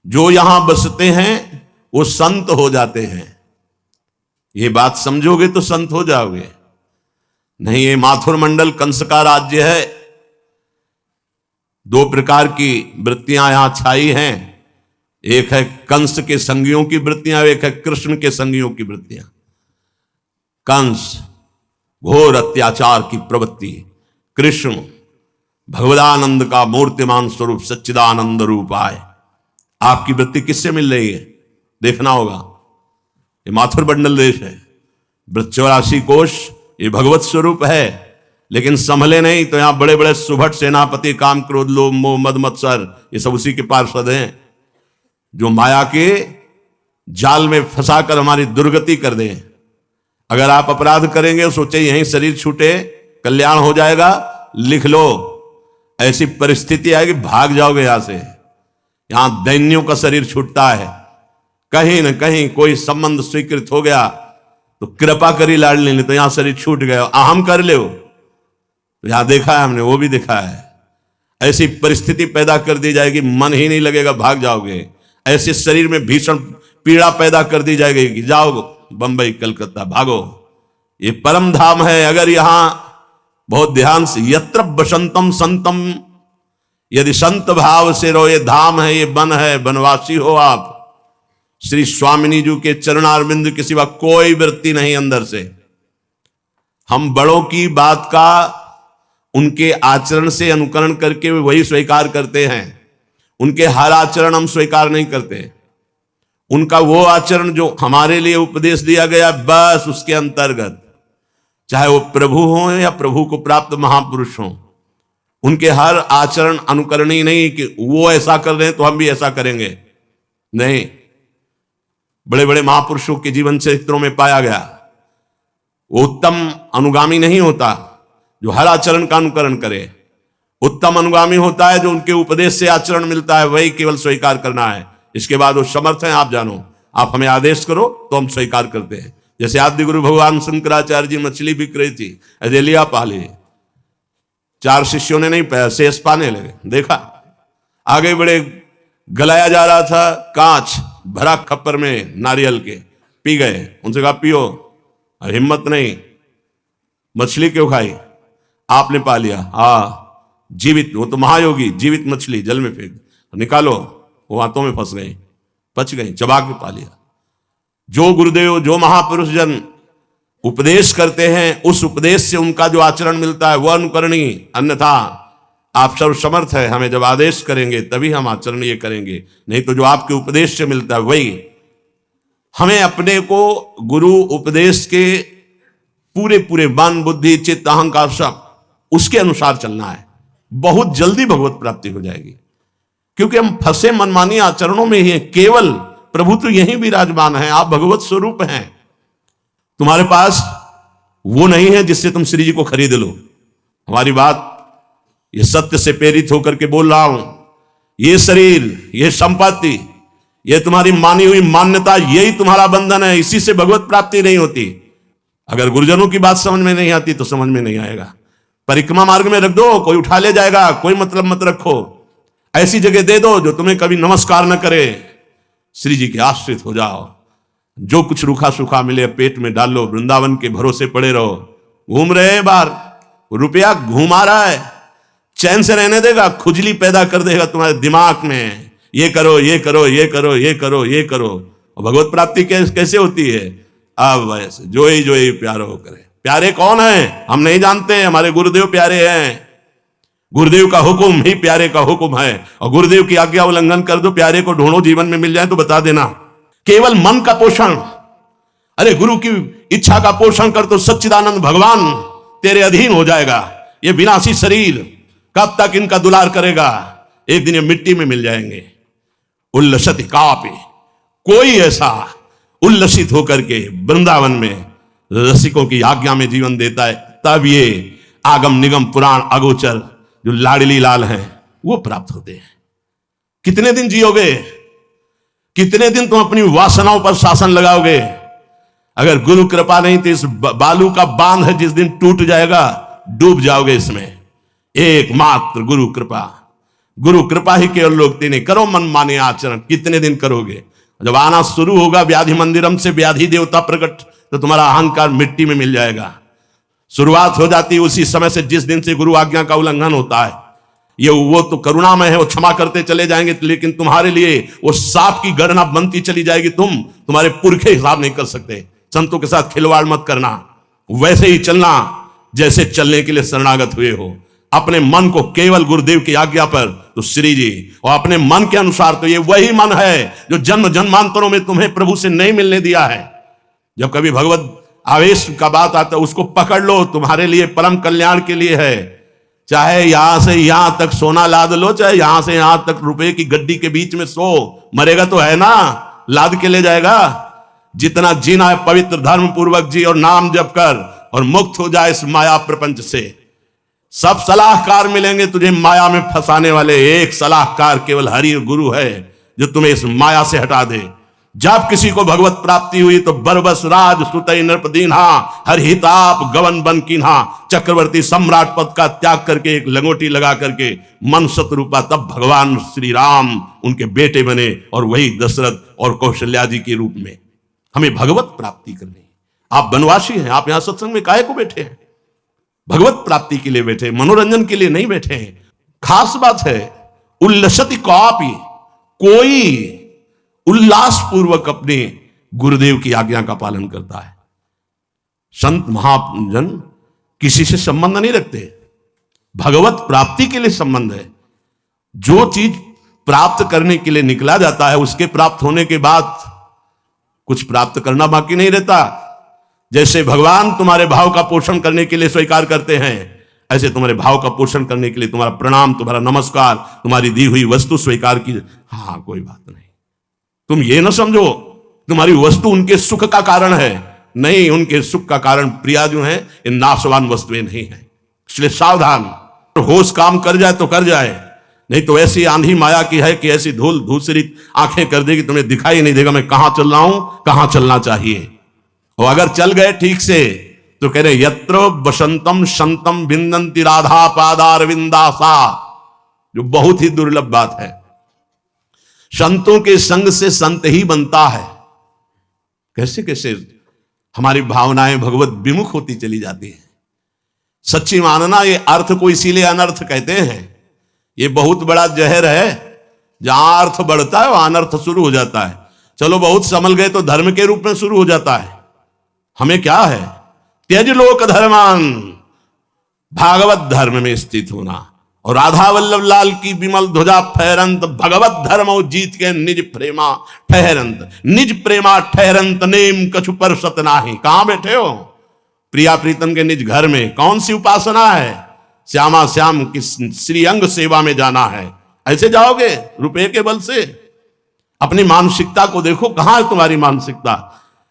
जो यहां बसते हैं वो संत हो जाते हैं। ये बात समझोगे तो संत हो जाओगे। नहीं, ये माथुर मंडल कंस का राज्य है। दो प्रकार की वृत्तियां यहां छाई हैं। एक है कंस के संगियों की वृत्तियां, एक है कृष्ण के संगियों की वृत्तियां। कंस घोर अत्याचार की प्रवृत्ति, कृष्ण भगवदानंद का मूर्तिमान स्वरूप सच्चिदानंद रूप आए। आपकी वृत्ति किससे मिल रही है देखना होगा। ये माथुर मंडल देश है, 84 कोश, ये भगवत स्वरूप है। लेकिन संभले नहीं तो यहां बड़े बड़े सुभट सेनापति, काम क्रोध लोभ मोह मद मत्सर, ये सब उसी के पार्षद हैं जो माया के जाल में फंसाकर हमारी दुर्गति कर दें। अगर आप अपराध करेंगे सोचे यहीं शरीर छूटे कल्याण हो जाएगा, लिख लो ऐसी परिस्थिति आएगी भाग जाओगे यहां से। यहां दैन्यों का शरीर छूटता है, कहीं न कहीं कोई संबंध स्वीकृत हो गया तो कृपा करी लाडली, नहीं तो यहां शरीर छूट गया अहम कर ले। तो यहां देखा है हमने, वो भी देखा है। ऐसी परिस्थिति पैदा कर दी जाएगी, मन ही नहीं लगेगा, भाग जाओगे। ऐसे शरीर में भीषण पीड़ा पैदा कर दी जाएगी कि जाओ बंबई कलकत्ता भागो। ये परम धाम है। अगर यहां बहुत ध्यान से, यत्र बसंतम संतम, यदि संत भाव से रहो, ये धाम है, ये वन है, वनवासी हो आप। श्री स्वामिनी जी के चरणारविंद के सिवा कोई वृत्ति नहीं अंदर से। हम बड़ों की बात का उनके आचरण से अनुकरण करके वही स्वीकार करते हैं। उनके हर आचरण हम स्वीकार नहीं करते। उनका वो आचरण जो हमारे लिए उपदेश दिया गया, बस उसके अंतर्गत, चाहे वो प्रभु हो या प्रभु को प्राप्त महापुरुष हो, उनके हर आचरण अनुकरणीय नहीं कि वो ऐसा कर रहे हैं तो हम भी ऐसा करेंगे। नहीं, बड़े बड़े महापुरुषों के जीवन चरित्रों में पाया गया वो उत्तम अनुगामी नहीं होता जो हर आचरण का अनुकरण करे। उत्तम अनुगामी होता है जो उनके उपदेश से आचरण मिलता है, वही केवल स्वीकार करना है। इसके बाद वो समर्थ हैं, आप जानो, आप हमें आदेश करो तो हम स्वीकार करते हैं। जैसे आदि गुरु भगवान शंकराचार्य जी मछली बिक रही थी, अजेलिया पाली, 4 शिष्यों ने नहीं पाया, शेष पाने लगे। देखा आगे बड़े, गलाया जा रहा था, कांच भरा खप्पर में नारियल के, पी गए। उनसे कहा पियो, हिम्मत नहीं, मछली क्यों खाई? आपने पा लिया। हाँ, जीवित, वो तो महायोगी, जीवित मछली जल में फेंक, निकालो, वो हाथों में फंस गई, पच गई, चबा के पा लिया। जो गुरुदेव, जो महापुरुष जन उपदेश करते हैं, उस उपदेश से उनका जो आचरण मिलता है वह अनुकरणीय, अन्यथा आप सर्वसमर्थ है, हमें जब आदेश करेंगे तभी हम आचरण ये करेंगे, नहीं तो जो आपके उपदेश से मिलता है वही। हमें अपने को गुरु उपदेश के पूरे पूरे मन बुद्धि चित्त अहंकार सब उसके अनुसार चलना है। बहुत जल्दी भगवत प्राप्ति हो जाएगी, क्योंकि हम फंसे मनमानी आचरणों में ही हैं। केवल प्रभु तो यहीं विराजमान है, आप भगवत स्वरूप हैं। तुम्हारे पास वो नहीं है जिससे तुम श्री जी को खरीद लो। हमारी बात ये सत्य से प्रेरित होकर के बोल रहा हूं। ये शरीर, ये संपत्ति, ये तुम्हारी मानी हुई मान्यता, यही तुम्हारा बंधन है। इसी से भगवत प्राप्ति नहीं होती। अगर गुरुजनों की बात समझ में नहीं आती तो समझ में नहीं आएगा। परिक्रमा मार्ग में रख दो, कोई उठा ले जाएगा, कोई मतलब मत रखो। ऐसी जगह दे दो जो तुम्हें कभी नमस्कार न करे। श्री जी के आश्रित हो जाओ। जो कुछ रूखा सूखा मिले पेट में डाल लो, वृंदावन के भरोसे पड़े रहो। घूम रहे हैं बाहर, रुपया घुमा रहा है, चैन से रहने देगा, खुजली पैदा कर देगा तुम्हारे दिमाग में। ये करो, ये करो, ये करो, ये करो, ये करो। और भगवत प्राप्ति कैसे होती है? अब वैसे जो ही प्यारो करे। प्यारे कौन है हम नहीं जानते, हमारे गुरुदेव प्यारे हैं। गुरुदेव का हुक्म ही प्यारे का हुक्म है, और गुरुदेव की आज्ञा उल्लंघन कर दो, प्यारे को ढूंढो, जीवन में मिल जाए तो बता देना। केवल मन का पोषण, अरे गुरु की इच्छा का पोषण कर तो सच्चिदानंद भगवान तेरे अधीन हो जाएगा। ये विनाशी शरीर कब तक इनका दुलार करेगा? एक दिन ये मिट्टी में मिल जाएंगे। उल्लसित कापि, कोई ऐसा उल्लसित होकर के वृंदावन में रसिकों की आज्ञा में जीवन देता है, तब ये आगम निगम पुराण अगोचर जो लाडली लाल हैं वो प्राप्त होते हैं। कितने दिन जियोगे? कितने दिन तुम अपनी वासनाओं पर शासन लगाओगे? अगर गुरु कृपा नहीं तो इस बालू का बांध है, जिस दिन टूट जाएगा डूब जाओगे इसमें। एकमात्र गुरु कृपा। गुरु कृपा ही केवल लोग नहीं, करो मन माने आचरण। कितने दिन करोगे? जब आना शुरू होगा व्याधि मंदिरम से व्याधि देवता प्रकट, तो तुम्हारा अहंकार मिट्टी में मिल जाएगा। शुरुआत हो जाती है उसी समय से जिस दिन से गुरु आज्ञा का उल्लंघन होता है। ये वो तो करुणामय है, वो क्षमा करते चले जाएंगे, लेकिन तुम्हारे लिए वो सांप की गणना बनती चली जाएगी। तुम्हारे पुरखे हिसाब नहीं कर सकते। संतों के साथ खिलवाड़ मत करना, वैसे ही चलना जैसे चलने के लिए शरणागत हुए हो। अपने मन को केवल गुरुदेव की आज्ञा पर, तो श्री जी, और अपने मन के अनुसार, तो ये वही मन है जो जन्म जन्मांतरों में तुम्हें प्रभु से नहीं मिलने दिया है। जब कभी भगवत आवेश का बात आता है, उसको पकड़ लो, तुम्हारे लिए परम कल्याण के लिए है। चाहे यहां से यहां तक सोना लाद लो, चाहे यहां से यहां तक रुपए की गड्डी के बीच में सो, मरेगा तो है ना, लाद के ले जाएगा। जितना जीना है पवित्र धर्म पूर्वक जी और नाम जप कर, और मुक्त हो जाए इस माया प्रपंच से। सब सलाहकार मिलेंगे तुझे माया में फंसाने वाले, एक सलाहकार केवल हरि गुरु है जो तुम्हें इस माया से हटा दे। जब किसी को भगवत प्राप्ति हुई तो बरबस राज सुतई नृपदीन्हा, हरहिताप गवन बन कीन्हा। चक्रवर्ती सम्राट पद का त्याग करके एक लंगोटी लगा करके मन शत्रुपा, तब भगवान श्री राम उनके बेटे बने, और वही दशरथ और कौशल्या जी के रूप में। हमें भगवत प्राप्ति करनी। आप बनवासी हैं, आप यहां सत्संग में काहे को बैठे हैं? भगवत प्राप्ति के लिए बैठे, मनोरंजन के लिए नहीं बैठे हैं। खास बात है, उल्लसति कॉपी, कोई उल्लास पूर्वक अपने गुरुदेव की आज्ञा का पालन करता है। संत महाजन किसी से संबंध नहीं रखते, भगवत प्राप्ति के लिए संबंध है। जो चीज प्राप्त करने के लिए निकला जाता है, उसके प्राप्त होने के बाद कुछ प्राप्त करना बाकी नहीं रहता। जैसे भगवान तुम्हारे भाव का पोषण करने के लिए स्वीकार करते हैं, ऐसे तुम्हारे भाव का पोषण करने के लिए तुम्हारा प्रणाम, तुम्हारा नमस्कार, तुम्हारी दी हुई वस्तु स्वीकार की। हाँ, कोई बात नहीं। तुम ये ना समझो तुम्हारी वस्तु उनके सुख का कारण है, नहीं, उनके सुख का कारण प्रिया जो है ये नाशवान वस्तुएं नहीं है। इसलिए सावधान, होश काम कर जाए तो कर जाए, नहीं तो ऐसी आंधी माया की है कि ऐसी धूल धूसरित आंखें कर देगी, तुम्हें दिखाई नहीं देगा मैं कहां चल रहा हूं, कहां चलना चाहिए। और अगर चल गए ठीक से तो कह रहे यत्र वसंतम संतम विंदंती राधा पादार विंदासा, जो बहुत ही दुर्लभ बात है। संतों के संग से संत ही बनता है। कैसे कैसे हमारी भावनाएं भगवत विमुख होती चली जाती है। सच्ची मानना, ये अर्थ को इसीलिए अनर्थ कहते हैं। ये बहुत बड़ा जहर है, जहां अर्थ बढ़ता है वहां अनर्थ शुरू हो जाता है। चलो बहुत संभल गए तो धर्म के रूप में शुरू हो जाता है। हमें क्या है, त्यज लोक धर्मान, भागवत धर्म में स्थित होना। और राधा वल्लभ लाल की विमल ध्वजा फहरंत, भगवत धर्म जीत के निज प्रेमा ठहरंत, निज प्रेमा ठहरंत नेम कछु पर सत नाही। कहां बैठे हो? प्रिया प्रीतम के निज घर में। कौन सी उपासना है? श्यामा श्याम की श्री अंग सेवा में जाना है। ऐसे जाओगे रुपए के बल से? अपनी मानसिकता को देखो, कहां है तुम्हारी मानसिकता?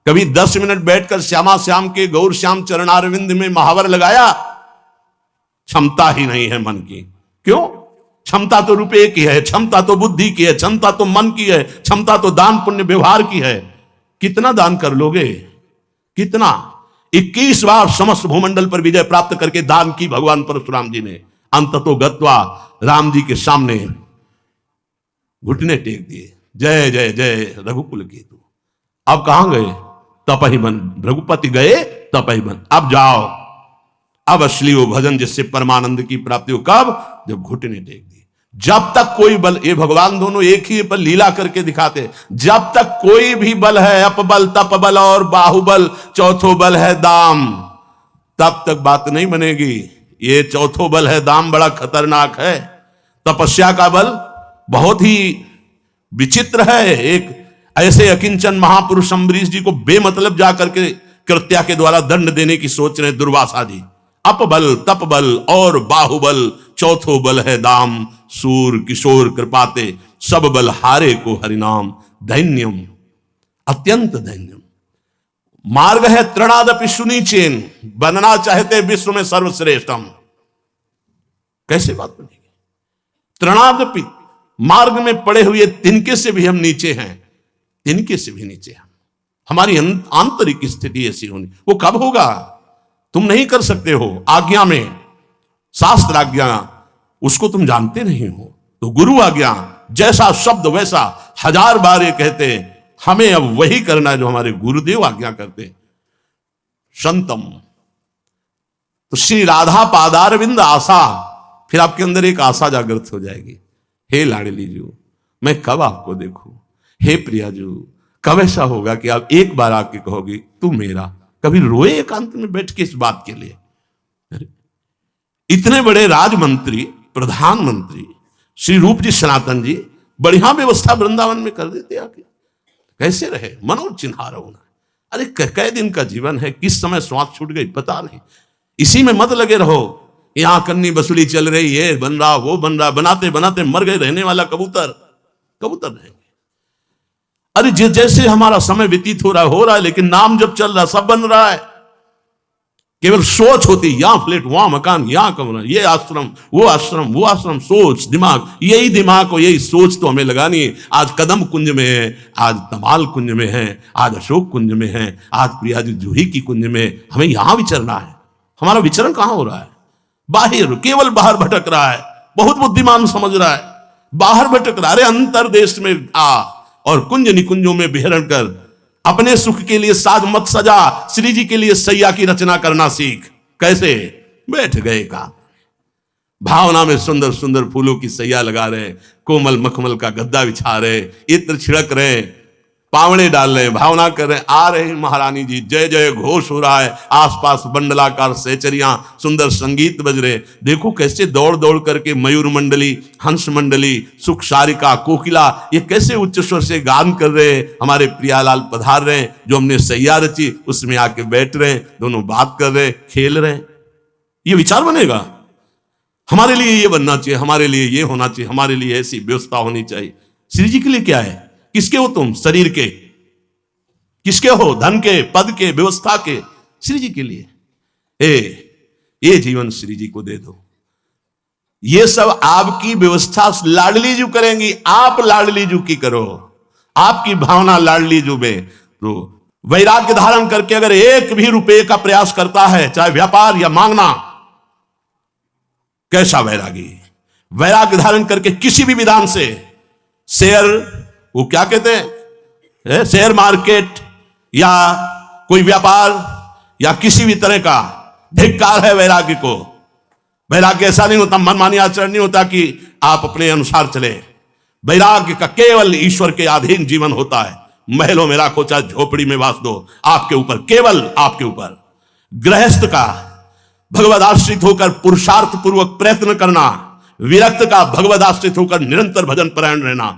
कभी 10 मिनट बैठकर श्यामा श्याम के गौर श्याम चरणारविंद में महावर लगाया? क्षमता ही नहीं है मन की। क्यों? क्षमता तो रुपए की है, क्षमता तो बुद्धि की है, क्षमता तो मन की है, क्षमता तो दान पुण्य व्यवहार की है। कितना दान कर लोगे? कितना? 21 बार समस्त भूमंडल पर विजय प्राप्त करके दान की भगवान परशुराम जी ने। अंततो गत्वा राम जी के सामने घुटने टेक दिए, जय जय जय रघुकुल केतु। अब कहां गए? तपहि बन। रघुपति गए तपहि बन। अब जाओ, अब असली वो भजन जिससे परमानंद की प्राप्ति हो। कब? जब घुटने टेक दिए। जब तक कोई बल, ये भगवान दोनों एक ही पर लीला करके दिखाते, जब तक कोई भी बल है, अपबल तप बल और बाहुबल, चौथो बल है दाम, तब तक बात नहीं बनेगी। ये चौथो बल है दाम, बड़ा खतरनाक है। तपस्या का बल बहुत ही विचित्र है। एक ऐसे अकिंचन महापुरुष अम्बरीश जी को बेमतलब जाकर के कृत्या के द्वारा दंड देने की सोच रहे दुर्वासा जी। अपबल तप बल और बाहुबल, चौथो बल है दाम, सूर किशोर कृपाते, सब बल हारे को हरिनाम। दैन्यम, अत्यंत दैन्यम मार्ग है तृणादपि सुनीचेन, बनना चाहते विश्व में सर्वश्रेष्ठम। कैसे बात बनेगी? तृणादपि, मार्ग में पड़े हुए तिनके से भी हम नीचे हैं, तिनके से भी नीचे हम। हमारी आंतरिक स्थिति ऐसी होनी। वो कब होगा? तुम नहीं कर सकते हो। आज्ञा में, शास्त्र आज्ञा, उसको तुम जानते नहीं हो। तो गुरु आज्ञा, जैसा शब्द वैसा, 1000 बार ये कहते हैं, हमें अब वही करना है जो हमारे गुरुदेव आज्ञा करते हैं। संतम, तो श्री राधा पादारविंद आशा, फिर आपके अंदर एक आशा जागृत हो जाएगी। हे लाडली जू, मैं कब आपको देखूं? हे प्रिया जू, कब ऐसा होगा कि आप एक बार आके कहोगी तू मेरा? कभी रोए एकांत में बैठ के इस बात के लिए? इतने बड़े राजमंत्री, प्रधानमंत्री श्री रूप जी सनातन जी बढ़िया व्यवस्था वृंदावन में कर देते आके, कैसे रहे? मनोज चिन्हार होना। अरे कै दिन का जीवन है, किस समय श्वास छूट गई पता नहीं। इसी में मत लगे रहो, यहां कन्नी वसूली चल रही, ये बन रहा वो बन रहा, बनाते बनाते मर गए रहने वाला कबूतर रहेंगे। अरे जैसे हमारा समय व्यतीत हो रहा है, लेकिन नाम जब चल रहा सब बन रहा है। केवल सोच होती, यहां फ्लैट, वहां मकान, यहां कमरा, ये आश्रम वो आश्रम, सोच दिमाग, यही दिमाग को यही सोच तो हमें लगानी है। आज कदम कुंज में है, आज तमाल कुंज में है, आज अशोक कुंज में है, आज प्रिया जी जूही की कुंज में, हमें यहां विचरना है। हमारा विचरण कहां हो रहा है? बाहर, केवल बाहर भटक रहा है। बहुत बुद्धिमान समझ रहा है, बाहर भटक रहा है। अरे अंतर देश में आ और कुंज निकुंजों में विहरण कर, अपने सुख के लिए साज मत सजा, श्री जी के लिए सैया की रचना करना सीख। कैसे? बैठ गए का भावना में सुंदर सुंदर फूलों की सैया लगा रहे, कोमल मखमल का गद्दा बिछा रहे, इत्र छिड़क रहे, पावड़े डाल रहे, भावना कर रहे, आ रहे महारानी जी, जय जय घोष हो रहा है, आसपास बंडलाकार सेचरियां, सुंदर संगीत बज रहे। देखो कैसे दौड़ दौड़ करके मयूर मंडली, हंस मंडली, सुख सारिका, कोकिला, ये कैसे उच्च स्वर से गान कर रहे हैं। हमारे प्रियालाल पधार रहे हैं, जो हमने सैया रची उसमें आके बैठ रहे हैं, दोनों बात कर रहे हैं, खेल रहे हैं। ये विचार बनेगा, हमारे लिए ये बनना चाहिए, हमारे लिए ये होना चाहिए, हमारे लिए ऐसी व्यवस्था होनी चाहिए। श्री जी के लिए क्या है? किसके हो तुम? शरीर के। किसके हो? धन के, पद के, व्यवस्था के। श्री जी के लिए। ये जीवन श्री जी को दे दो। ये सब आपकी व्यवस्था लाडली जू करेंगी, आप लाडली जू की करो। आपकी भावना लाडली जू में तो वैराग्य धारण करके अगर 1 भी रुपए का प्रयास करता है, चाहे व्यापार या मांगना, कैसा वैरागी? वैराग्य धारण करके किसी भी विधान से शेयर, वो क्या कहते हैं, शेयर मार्केट या कोई व्यापार या किसी भी तरह का धिक्कार है वैराग्य को। वैराग्य ऐसा नहीं होता, मनमानी आचरण नहीं होता कि आप अपने अनुसार चले। वैराग्य का केवल ईश्वर के अधीन जीवन होता है। महलों में राखो चाहे झोपड़ी में वास दो, आपके ऊपर, केवल आपके ऊपर। गृहस्थ का भगवद आश्रित होकर पुरुषार्थ पूर्वक प्रयत्न करना, विरक्त का भगवद आश्रित होकर निरंतर भजन परायण रहना,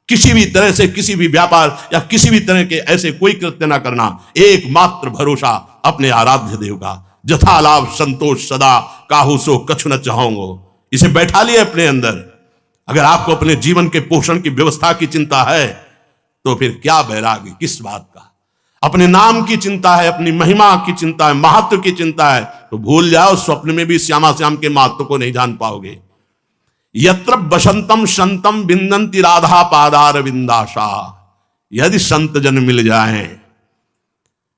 किसी भी तरह से किसी भी व्यापार या किसी भी तरह के ऐसे कोई कृत्य ना करना। एकमात्र भरोसा अपने आराध्य देव का। जथा लाभ संतोष सदा, काहू सो कछु न चाहोंगो। इसे बैठा लिए अपने अंदर। अगर आपको अपने जीवन के पोषण की व्यवस्था की चिंता है तो फिर क्या वैराग्य किस बात का? अपने नाम की चिंता है, अपनी महिमा की चिंता है, महत्व की चिंता है, तो भूल जाओ, स्वप्न में भी श्यामा श्याम के महत्व को नहीं जान पाओगे। यत्र बसंतम संतम विंदंती राधा पादार विंदाशा। यदि संत जन मिल जाएं,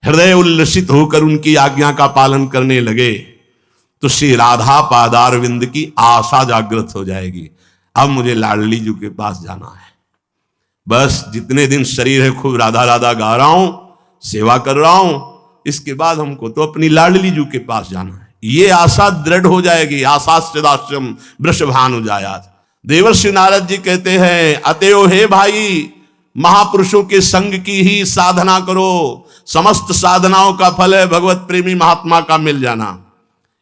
हृदय उल्लसित होकर उनकी आज्ञा का पालन करने लगे, तो श्री राधा पादार विंद की आशा जागृत हो जाएगी। अब मुझे लाडली जी के पास जाना है। बस जितने दिन शरीर है खूब राधा राधा गा रहा हूं, सेवा कर रहा हूं, इसके बाद हमको तो अपनी लाडली जी के पास जाना है। ये आशा दृढ़ हो जाएगी। आशाश्रदाश्रम वृषभानु जायात। देवर्षि नारद जी कहते हैं, अतएव हे भाई, महापुरुषों के संग की ही साधना करो। समस्त साधनाओं का फल है भगवत प्रेमी महात्मा का मिल जाना।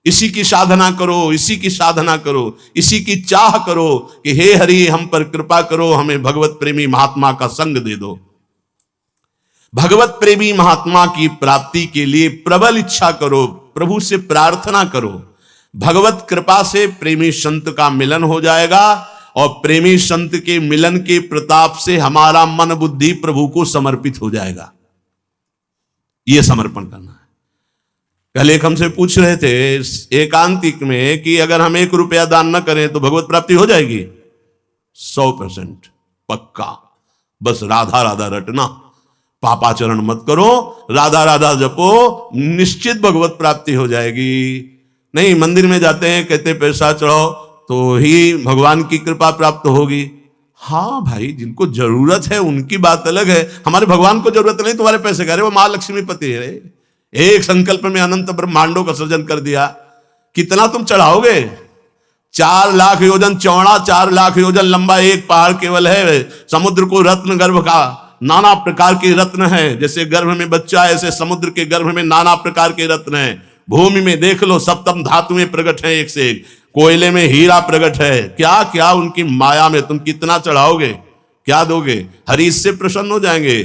इसी की साधना करो, इसी की साधना करो, इसी की चाह करो कि हे हरि हम पर कृपा करो, हमें भगवत प्रेमी महात्मा का संग दे दो। भगवत प्रेमी महात्मा की प्राप्ति के लिए प्रबल इच्छा करो, प्रभु से प्रार्थना करो। भगवत कृपा से प्रेमी संत का मिलन हो जाएगा और प्रेमी संत के मिलन के प्रताप से हमारा मन बुद्धि प्रभु को समर्पित हो जाएगा। यह समर्पण करना है। कल एक हमसे पूछ रहे थे एकांतिक में कि अगर हम 1 रुपया दान न करें तो भगवत प्राप्ति हो जाएगी? 100% पक्का। बस राधा राधा रटना, पापाचरण मत करो, राधा राधा जपो, निश्चित भगवत प्राप्ति हो जाएगी। नहीं, मंदिर में जाते हैं, कहते पैसा चढ़ाओ, तो ही भगवान की कृपा प्राप्त होगी। हाँ भाई, जिनको जरूरत है उनकी बात अलग है, हमारे भगवान को जरूरत नहीं, तुम्हारे पैसे का, रे वो महालक्ष्मी पति है रे। एक संकल्प में अनंत ब्रह्मांडों का सृजन कर दिया, कितना तुम चढ़ाओगे? 4 लाख योजन चौड़ा, 4 लाख योजन लंबा एक पहाड़ केवल है। समुद्र को रत्न गर्भ का, नाना प्रकार के रत्न है। जैसे गर्भ में बच्चा है, ऐसे समुद्र के गर्भ में नाना प्रकार के रत्न है। भूमि में देख लो, सप्तम धातुएं प्रकट हैं एक से एक। कोयले में हीरा प्रकट है। क्या क्या उनकी माया में तुम कितना चढ़ाओगे, क्या दोगे? हरि इससे प्रसन्न हो जाएंगे।